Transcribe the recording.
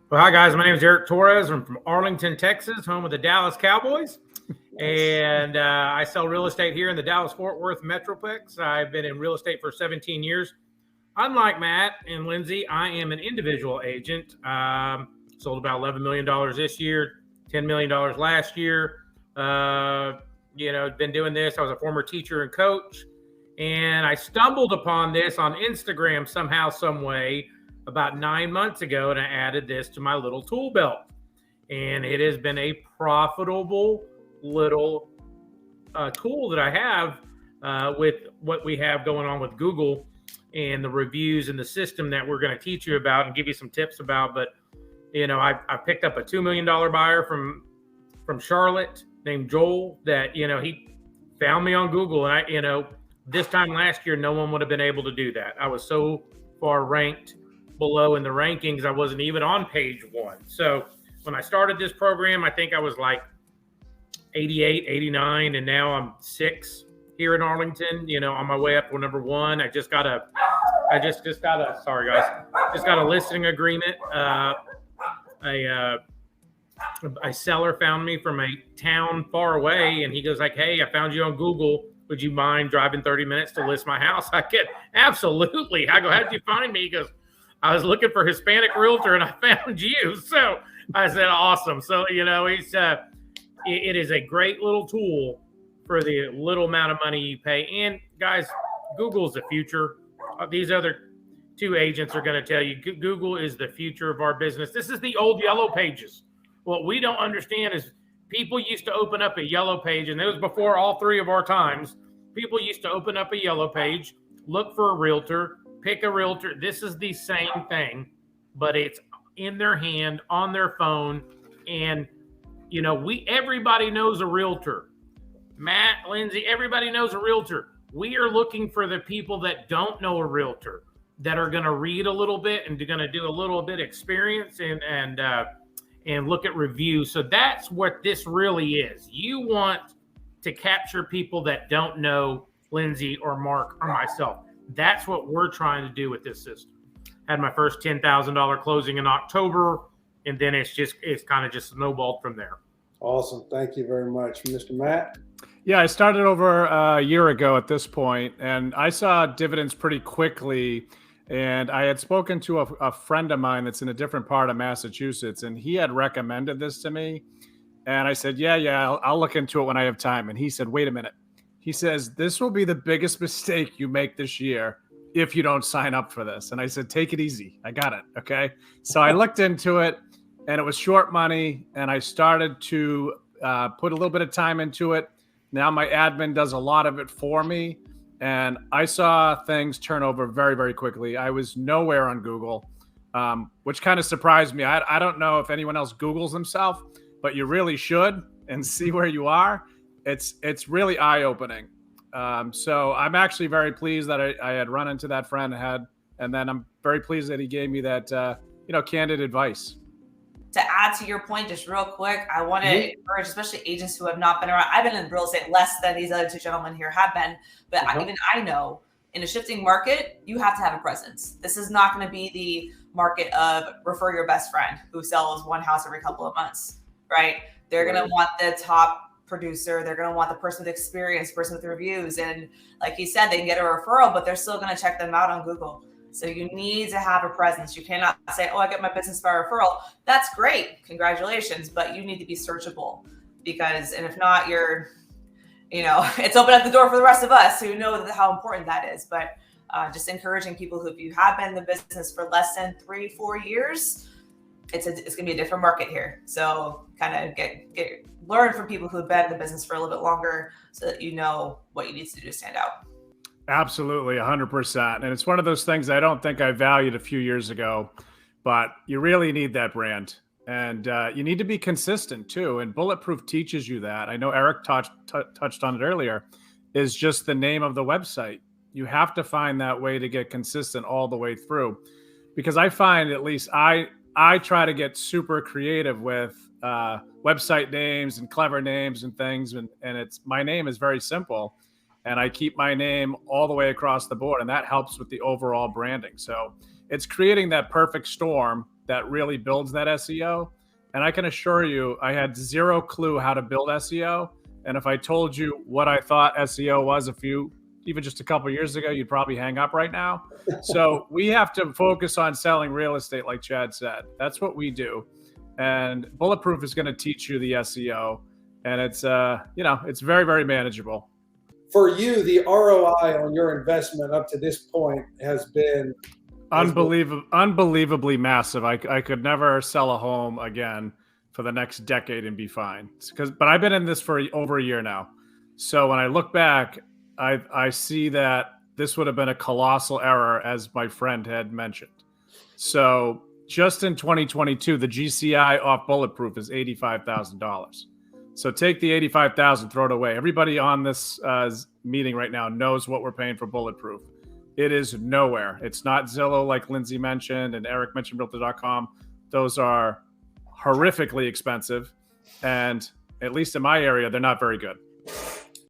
Well, hi guys. My name is Eric Torres. I'm from Arlington, Texas, home of the Dallas Cowboys, and I sell real estate here in the Dallas-Fort Worth Metroplex. I've been in real estate for 17 years. Unlike Matt and Lindsay, I am an individual agent. Sold about $11 million this year, $10 million last year. Been doing this. I was a former teacher and coach, and I stumbled upon this on Instagram somehow, some way, about 9 months ago, and I added this to my little tool belt. And it has been a profitable little tool that I have with what we have going on with Google and the reviews and the system that we're going to teach you about and give you some tips about. But, I picked up a $2 million buyer from Charlotte named Joel that, he found me on Google. And this time last year, no one would have been able to do that. I was so far ranked below in the rankings, I wasn't even on page one. So when I started this program, I think I was like 88, 89, and now I'm 6 here in Arlington, on my way up to number 1. I just got a listing agreement. A seller found me from a town far away, and he goes like, "Hey, I found you on Google. Would you mind driving 30 minutes to list my house?" I get, "Absolutely." I go, "How did you find me?" He goes, "I was looking for Hispanic realtor and I found you." So I said, "Awesome." So, it is a great little tool for the little amount of money you pay. And guys, Google's the future. These other 2 agents are going to tell you Google is the future of our business. This is the old yellow pages. What we don't understand is people used to open up a yellow page, and it was before all 3 of our times. People used to open up a yellow page, look for a realtor, pick a realtor. This is the same thing, but it's in their hand, on their phone. And, everybody knows a realtor. Matt, Lindsay, everybody knows a realtor. We are looking for the people that don't know a realtor, that are going to read a little bit and going to do a little bit experience and look at reviews. So that's what this really is. You want to capture people that don't know Lindsay or Mark or myself. That's what we're trying to do with this system. Had my first $10,000 closing in October, and then it's kind of just snowballed from there. Awesome. Thank you very much. Mr. Matt? Yeah, I started over a year ago at this point, and I saw dividends pretty quickly. And I had spoken to a friend of mine that's in a different part of Massachusetts, and he had recommended this to me. And I said, yeah, I'll look into it when I have time. And he said, wait a minute. He says, this will be the biggest mistake you make this year if you don't sign up for this. And I said, take it easy. I got it. Okay. So I looked into it, and it was short money, and I started to put a little bit of time into it. Now my admin does a lot of it for me, and I saw things turn over very, very quickly. I was nowhere on Google, which kind of surprised me. I don't know if anyone else Googles themselves, but you really should and see where you are. It's really eye-opening. So I'm actually very pleased that I had run into that friend and then I'm very pleased that he gave me that, candid advice. To add to your point, just real quick, I want to encourage, especially agents who have not been around. I've been in real estate less than these other 2 gentlemen here have been, but even I know in a shifting market, you have to have a presence. This is not going to be the market of refer your best friend who sells 1 house every couple of months, right? They're going to want the top producer. They're going to want the person with experience, person with reviews. And like he said, they can get a referral, but they're still going to check them out on Google. So you need to have a presence. You cannot say, "Oh, I get my business by referral." That's great. Congratulations. But you need to be searchable and if not, it's opened up the door for the rest of us who know how important that is. But just encouraging people who, if you have been in the business for less than 3-4 years, it's going to be a different market here. So kind of learn from people who have been in the business for a little bit longer so that you know what you need to do to stand out. Absolutely, 100%. And it's one of those things I don't think I valued a few years ago, but you really need that brand. And you need to be consistent too. And Bulletproof teaches you that. I know Eric touched on it earlier, is just the name of the website. You have to find that way to get consistent all the way through. Because I find, at least I try to get super creative with website names and clever names and things. And my name is very simple. And I keep my name all the way across the board, and that helps with the overall branding. So it's creating that perfect storm that really builds that SEO. And I can assure you, I had zero clue how to build SEO. And if I told you what I thought SEO was even just a couple of years ago, you'd probably hang up right now. So we have to focus on selling real estate, like Chad said. That's what we do. And Bulletproof is going to teach you the SEO. And it's, it's very, very manageable. For you, the ROI on your investment up to this point has been unbelievably massive. I could never sell a home again for the next decade and be fine. But I've been in this for over a year now. So when I look back, I see that this would have been a colossal error, as my friend had mentioned. So just in 2022, the GCI off Bulletproof is $85,000. So take the $85,000, throw it away. Everybody on this meeting right now knows what we're paying for Bulletproof. It is nowhere. It's not Zillow, like Lindsay mentioned, and Eric mentioned Realtor.com. Those are horrifically expensive. And at least in my area, they're not very good.